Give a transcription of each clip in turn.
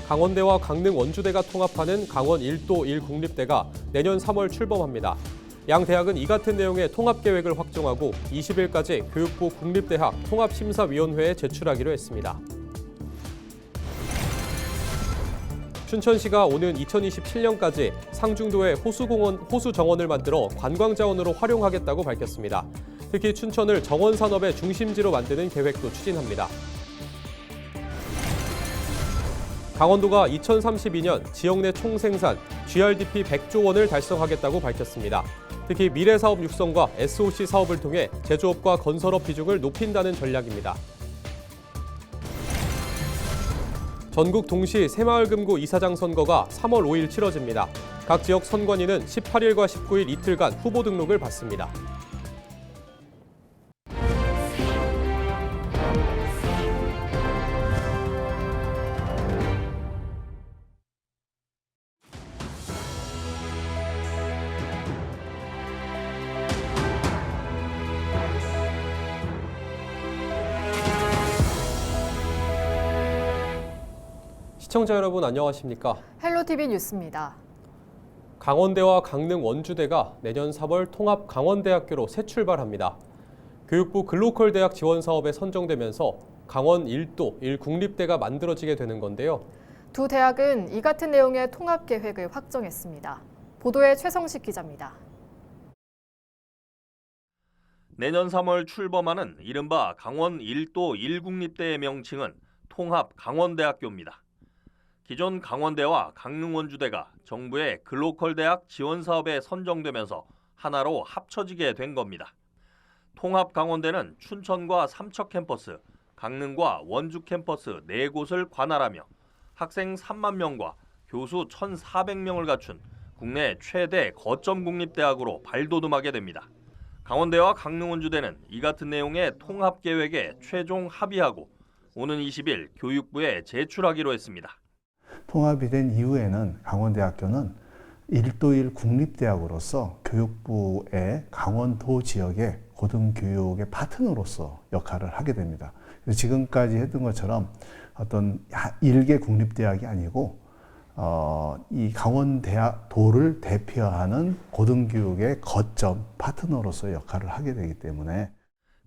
강원대와 강릉 원주대가 통합하는 강원 1도 1국립대가 내년 3월 출범합니다. 양 대학은 이 같은 내용의 통합계획을 확정하고 20일까지 교육부 국립대학 통합심사위원회에 제출하기로 했습니다. 춘천시가 오는 2027년까지 상중도에 호수정원을 만들어 관광자원으로 활용하겠다고 밝혔습니다. 특히 춘천을 정원산업의 중심지로 만드는 계획도 추진합니다. 강원도가 2032년 지역 내 총생산 GRDP 100조 원을 달성하겠다고 밝혔습니다. 특히 미래사업 육성과 SOC 사업을 통해 제조업과 건설업 비중을 높인다는 전략입니다. 전국 동시 새마을금고 이사장 선거가 3월 5일 치러집니다. 각 지역 선관위는 18일과 19일 이틀간 후보 등록을 받습니다. 시청자 여러분 안녕하십니까? 헬로티비 뉴스입니다. 강원대와 강릉 원주대가 내년 3월 통합 강원대학교로 새 출발합니다. 교육부 글로컬 대학 지원 사업에 선정되면서 강원 1도 1국립대가 만들어지게 되는 건데요. 두 대학은 이 같은 내용의 통합 계획을 확정했습니다. 보도에 최성식 기자입니다. 내년 3월 출범하는 이른바 강원 1도 1국립대의 명칭은 통합 강원대학교입니다. 기존 강원대와 강릉원주대가 정부의 글로컬 대학 지원 사업에 선정되면서 하나로 합쳐지게 된 겁니다. 통합 강원대는 춘천과 삼척 캠퍼스, 강릉과 원주 캠퍼스 4곳을 관할하며 학생 3만 명과 교수 1,400명을 갖춘 국내 최대 거점 국립대학으로 발돋움하게 됩니다. 강원대와 강릉원주대는 이 같은 내용의 통합 계획에 최종 합의하고 오는 20일 교육부에 제출하기로 했습니다. 통합이 된 이후에는 강원대학교는 1도 1 국립대학으로서 교육부의 강원도 지역의 고등교육의 파트너로서 역할을 하게 됩니다. 그래서 지금까지 했던 것처럼 어떤 일개 국립대학이 아니고 이 강원대학도를 대표하는 고등교육의 거점 파트너로서 역할을 하게 되기 때문에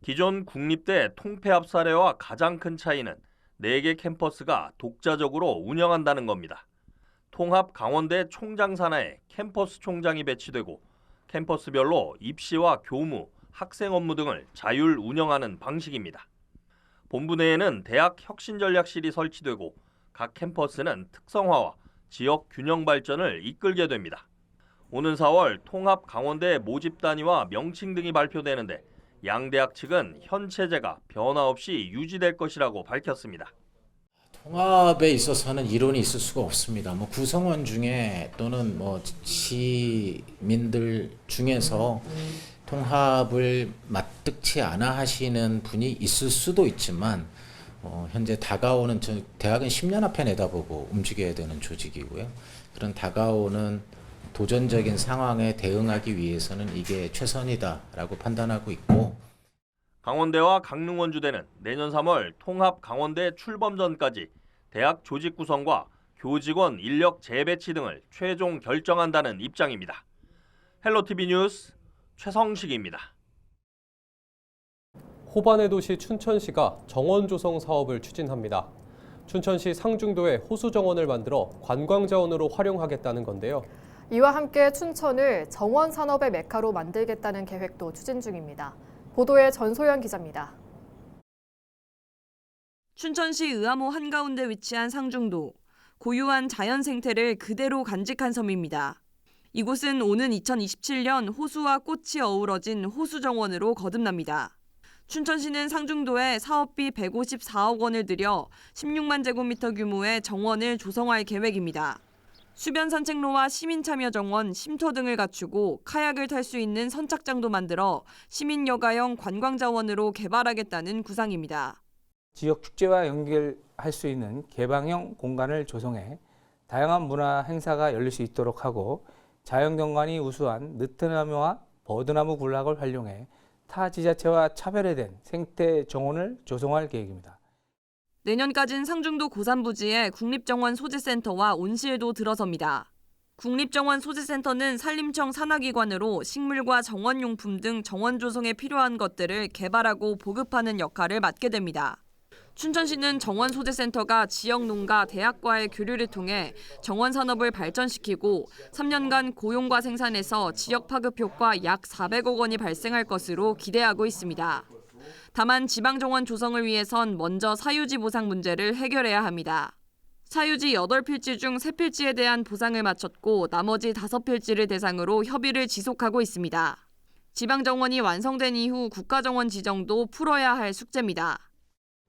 기존 국립대 통폐합 사례와 가장 큰 차이는 4개 캠퍼스가 독자적으로 운영한다는 겁니다. 통합 강원대 총장 산하에 캠퍼스 총장이 배치되고 캠퍼스별로 입시와 교무, 학생 업무 등을 자율 운영하는 방식입니다. 본부 내에는 대학 혁신전략실이 설치되고 각 캠퍼스는 특성화와 지역 균형 발전을 이끌게 됩니다. 오는 4월 통합 강원대 모집 단위와 명칭 등이 발표되는데 양 대학 측은 현 체제가 변화 없이 유지될 것이라고 밝혔습니다. 통합에 있어서는 이론이 있을 수가 없습니다. 구성원 중에 또는 시민들 중에서 통합을 마뜩치 않아 하시는 분이 있을 수도 있지만 현재 다가오는 대학은 10년 앞에 내다보고 움직여야 되는 조직이고요. 그런 다가오는 도전적인 상황에 대응하기 위해서는 이게 최선이다라고 판단하고 있고 강원대와 강릉원주대는 내년 3월 통합 강원대 출범 전까지 대학 조직 구성과 교직원 인력 재배치 등을 최종 결정한다는 입장입니다. 헬로티비 뉴스 최성식입니다. 호반의 도시 춘천시가 정원 조성 사업을 추진합니다. 춘천시 상중도에 호수정원을 만들어 관광자원으로 활용하겠다는 건데요. 이와 함께 춘천을 정원 산업의 메카로 만들겠다는 계획도 추진 중입니다. 보도에 전소연 기자입니다. 춘천시 의암호 한가운데 위치한 상중도, 고유한 자연 생태를 그대로 간직한 섬입니다. 이곳은 오는 2027년 호수와 꽃이 어우러진 호수정원으로 거듭납니다. 춘천시는 상중도에 사업비 154억 원을 들여 16만 제곱미터 규모의 정원을 조성할 계획입니다. 수변 산책로와 시민 참여 정원, 쉼터 등을 갖추고 카약을 탈 수 있는 선착장도 만들어 시민 여가형 관광자원으로 개발하겠다는 구상입니다. 지역 축제와 연결할 수 있는 개방형 공간을 조성해 다양한 문화 행사가 열릴 수 있도록 하고 자연경관이 우수한 느티나무와 버드나무 군락을 활용해 타 지자체와 차별화된 생태 정원을 조성할 계획입니다. 내년까진 상중도 고산 부지에 국립정원 소재센터와 온실도 들어섭니다. 국립정원 소재센터는 산림청 산하기관으로 식물과 정원용품 등 정원 조성에 필요한 것들을 개발하고 보급하는 역할을 맡게 됩니다. 춘천시는 정원소재센터가 지역 농가, 대학과의 교류를 통해 정원 산업을 발전시키고 3년간 고용과 생산에서 지역 파급 효과 약 400억 원이 발생할 것으로 기대하고 있습니다. 다만 지방정원 조성을 위해선 먼저 사유지 보상 문제를 해결해야 합니다. 사유지 8필지 중 3필지에 대한 보상을 마쳤고 나머지 5필지를 대상으로 협의를 지속하고 있습니다. 지방정원이 완성된 이후 국가정원 지정도 풀어야 할 숙제입니다.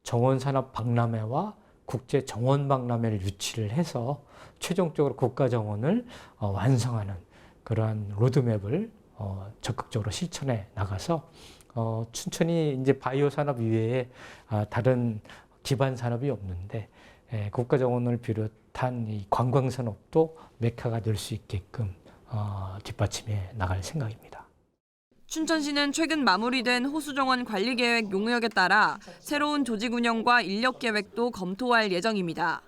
정원산업 박람회와 국제정원박람회를 유치를 해서 최종적으로 국가정원을 완성하는 그러한 로드맵을 적극적으로 실천해 나가서 춘천이 이제 바이오 산업 이외에 다른 기반 산업이 없는데 국가정원을 비롯한 이 관광 산업도 메카가 될 수 있게끔 뒷받침해 나갈 생각입니다. 춘천시는 최근 마무리된 호수정원 관리계획 용역에 따라 새로운 조직 운영과 인력 계획도 검토할 예정입니다.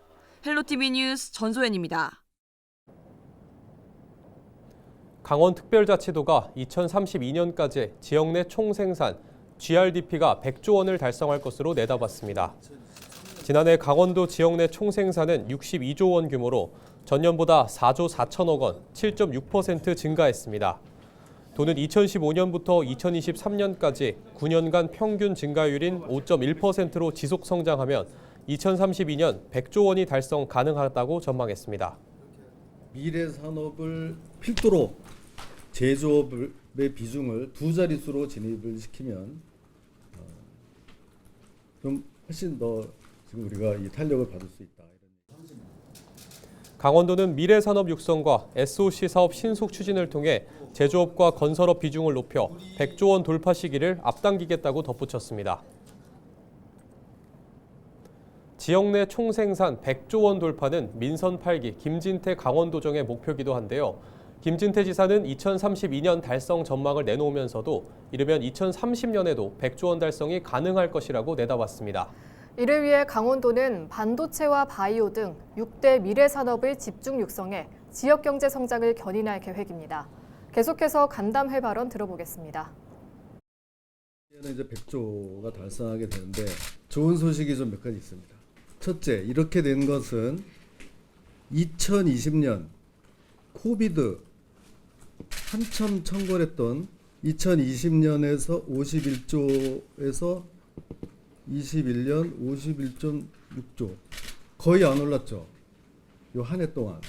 헬로티비 뉴스 전소연입니다. 강원특별자치도가 2032년까지 지역 내 총생산 GRDP가 100조 원을 달성할 것으로 내다봤습니다. 지난해 강원도 지역 내 총생산은 62조 원 규모로 전년보다 4조 4천억 원, 7.6% 증가했습니다. 도는 2015년부터 2023년까지 9년간 평균 증가율인 5.1%로 지속 성장하면 2032년 100조 원이 달성 가능하다고 전망했습니다. 미래 산업을 필두로 제조업의 비중을 2자릿수로 진입을 시키면 좀 훨씬 더 지금 우리가 이 탄력을 받을 수 있다. 강원도는 미래산업 육성과 SOC 사업 신속 추진을 통해 제조업과 건설업 비중을 높여 100조 원 돌파 시기를 앞당기겠다고 덧붙였습니다. 지역 내 총생산 100조 원 돌파는 민선 8기 김진태 강원도정의 목표이기도 한데요. 김진태 지사는 2032년 달성 전망을 내놓으면서도 이르면 2030년에도 100조 원 달성이 가능할 것이라고 내다봤습니다. 이를 위해 강원도는 반도체와 바이오 등 6대 미래 산업을 집중 육성해 지역 경제 성장을 견인할 계획입니다. 계속해서 간담회 발언 들어보겠습니다. 이제 100조가 달성하게 되는데 좋은 소식이 좀 몇 가지 있습니다. 첫째, 이렇게 된 것은 2020년 코비드 한참 청구했던 2020년에서 51조에서 21년 51.6조 거의 안 올랐죠. 요 한 해 동안.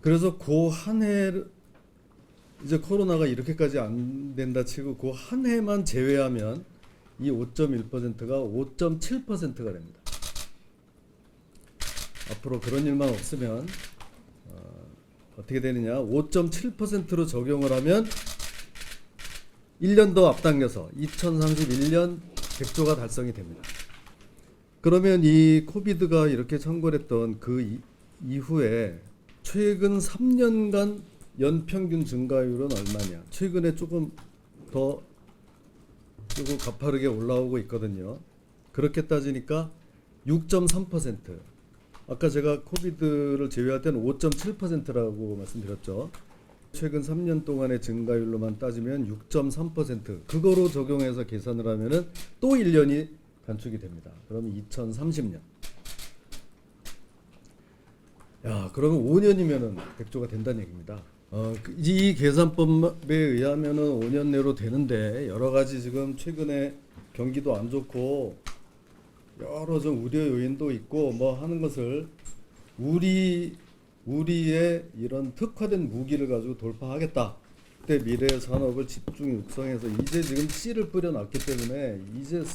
그래서 그 한 해 이제 코로나가 이렇게까지 안 된다 치고 그 한 해만 제외하면 이 5.1%가 5.7%가 됩니다. 앞으로 그런 일만 없으면 어떻게 되느냐? 5.7%로 적용을 하면 1년 더 앞당겨서 2031년 100조가 달성이 됩니다. 그러면 이 코비드가 이렇게 청구했던 그 이후에 최근 3년간 연평균 증가율은 얼마냐? 최근에 조금 가파르게 올라오고 있거든요. 그렇게 따지니까 6.3%. 아까 제가 코비드를 제외할 때는 5.7%라고 말씀드렸죠. 최근 3년 동안의 증가율로만 따지면 6.3%. 그거로 적용해서 계산을 하면은 또 1년이 단축이 됩니다. 그러면 2030년. 야, 그러면 5년이면은 100조가 된다는 얘기입니다. 이 계산법에 의하면은 5년 내로 되는데 여러 가지 지금 최근에 경기도 안 좋고 여러 좀 우려 요인도 있고 뭐 하는 것을 우리의 이런 특화된 무기를 가지고 돌파하겠다. 그때 미래 산업을 집중 육성해서 이제 지금 씨를 뿌려놨기 때문에 이제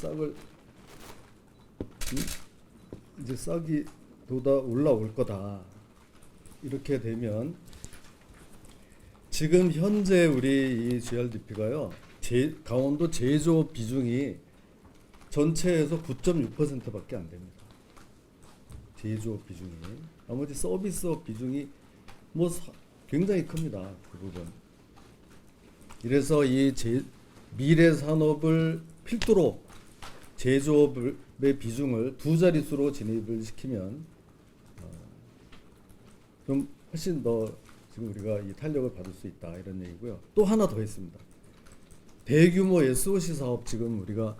싹이 돋아 올라올 거다. 이렇게 되면 지금 현재 우리 이 GRDP가요. 강원도 제조업 비중이 전체에서 9.6%밖에 안 됩니다. 제조업 비중이. 나머지 서비스업 비중이 굉장히 큽니다. 그 부분. 이래서 이 미래 산업을 필두로 제조업의 비중을 2자릿수로 진입을 시키면 좀 훨씬 더 지금 우리가 이 탄력을 받을 수 있다 이런 얘기고요. 또 하나 더 있습니다. 대규모 SOC 사업 지금 우리가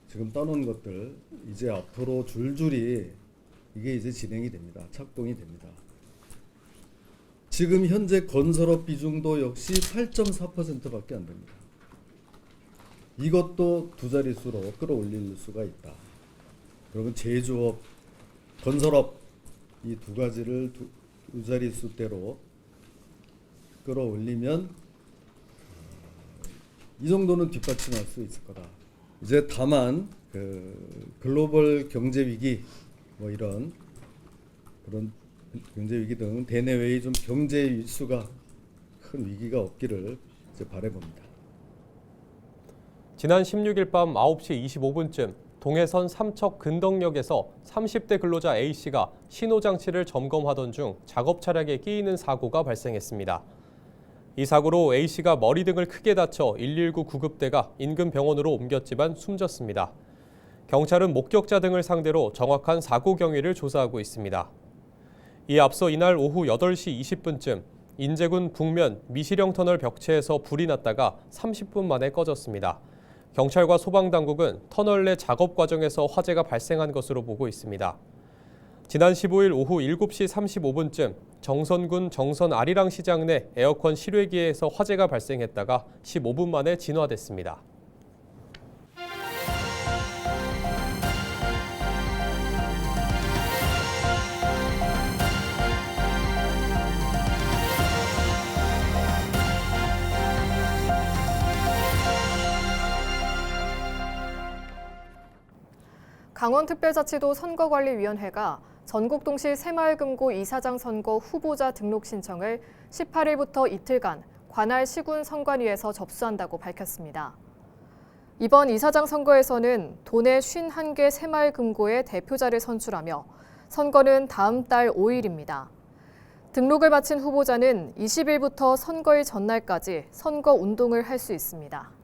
지금 따놓은 것들 이제 앞으로 줄줄이 이게 이제 진행이 됩니다. 착공이 됩니다. 지금 현재 건설업 비중도 역시 8.4%밖에 안 됩니다. 이것도 2자릿수로 끌어올릴 수가 있다. 그러면 제조업, 건설업 이 2가지를 2자릿수대로 끌어올리면 이 정도는 뒷받침할 수 있을 거다. 이제 다만 그 글로벌 경제 위기 뭐 이런 그런 경제 위기 등 대내외의 좀 경제 일수가 큰 위기가 없기를 이제 바라봅니다. 지난 16일 밤 9시 25분쯤 동해선 삼척 근덕역에서 30대 근로자 A씨가 신호장치를 점검하던 중 작업 차량에 끼이는 사고가 발생했습니다. 이 사고로 A씨가 머리 등을 크게 다쳐 119 구급대가 인근 병원으로 옮겼지만 숨졌습니다. 경찰은 목격자 등을 상대로 정확한 사고 경위를 조사하고 있습니다. 이에 앞서 이날 오후 8시 20분쯤 인제군 북면 미시령 터널 벽체에서 불이 났다가 30분 만에 꺼졌습니다. 경찰과 소방당국은 터널 내 작업 과정에서 화재가 발생한 것으로 보고 있습니다. 지난 15일 오후 7시 35분쯤 정선군 정선 아리랑 시장 내 에어컨 실외기에서 화재가 발생했다가 15분 만에 진화됐습니다. 강원특별자치도 선거관리위원회가 전국동시 새마을금고 이사장 선거 후보자 등록 신청을 18일부터 이틀간 관할 시군 선관위에서 접수한다고 밝혔습니다. 이번 이사장 선거에서는 도내 51개 새마을금고의 대표자를 선출하며 선거는 다음 달 5일입니다. 등록을 마친 후보자는 20일부터 선거일 전날까지 선거 운동을 할 수 있습니다.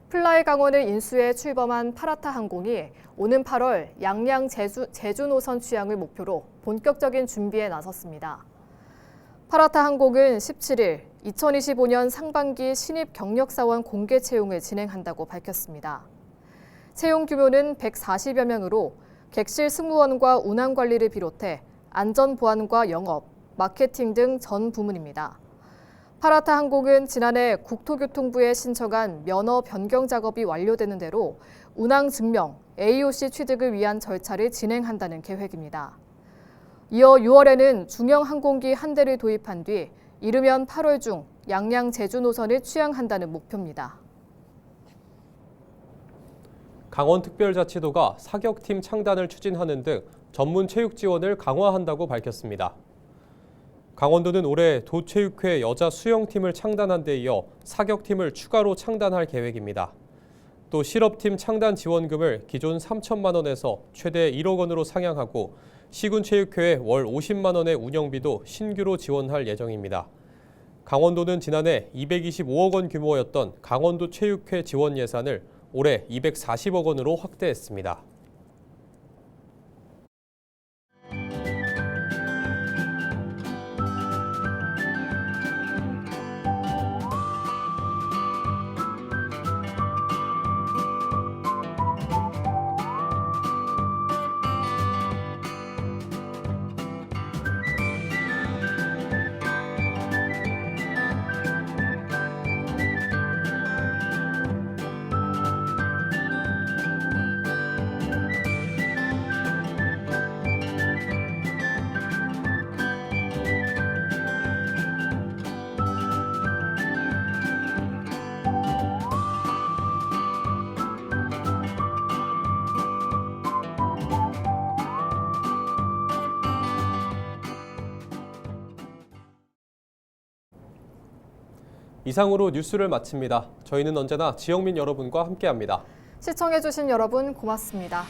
플라이 강원을 인수해 출범한 파라타 항공이 오는 8월 양양 제주 노선 취항을 목표로 본격적인 준비에 나섰습니다. 파라타 항공은 17일 2025년 상반기 신입 경력사원 공개 채용을 진행한다고 밝혔습니다. 채용 규모는 140여 명으로 객실 승무원과 운항 관리를 비롯해 안전 보안과 영업, 마케팅 등 전 부문입니다. 파라타 항공은 지난해 국토교통부에 신청한 면허 변경 작업이 완료되는 대로 운항 증명, AOC 취득을 위한 절차를 진행한다는 계획입니다. 이어 6월에는 중형 항공기 한 대를 도입한 뒤 이르면 8월 중 양양 제주 노선을 취항한다는 목표입니다. 강원특별자치도가 사격팀 창단을 추진하는 등 전문 체육 지원을 강화한다고 밝혔습니다. 강원도는 올해 도체육회 여자 수영팀을 창단한 데 이어 사격팀을 추가로 창단할 계획입니다. 또 실업팀 창단 지원금을 기존 3천만 원에서 최대 1억 원으로 상향하고 시군체육회에 월 50만 원의 운영비도 신규로 지원할 예정입니다. 강원도는 지난해 225억 원 규모였던 강원도 체육회 지원 예산을 올해 240억 원으로 확대했습니다. 이상으로 뉴스를 마칩니다. 저희는 언제나 지역민 여러분과 함께합니다. 시청해주신 여러분 고맙습니다.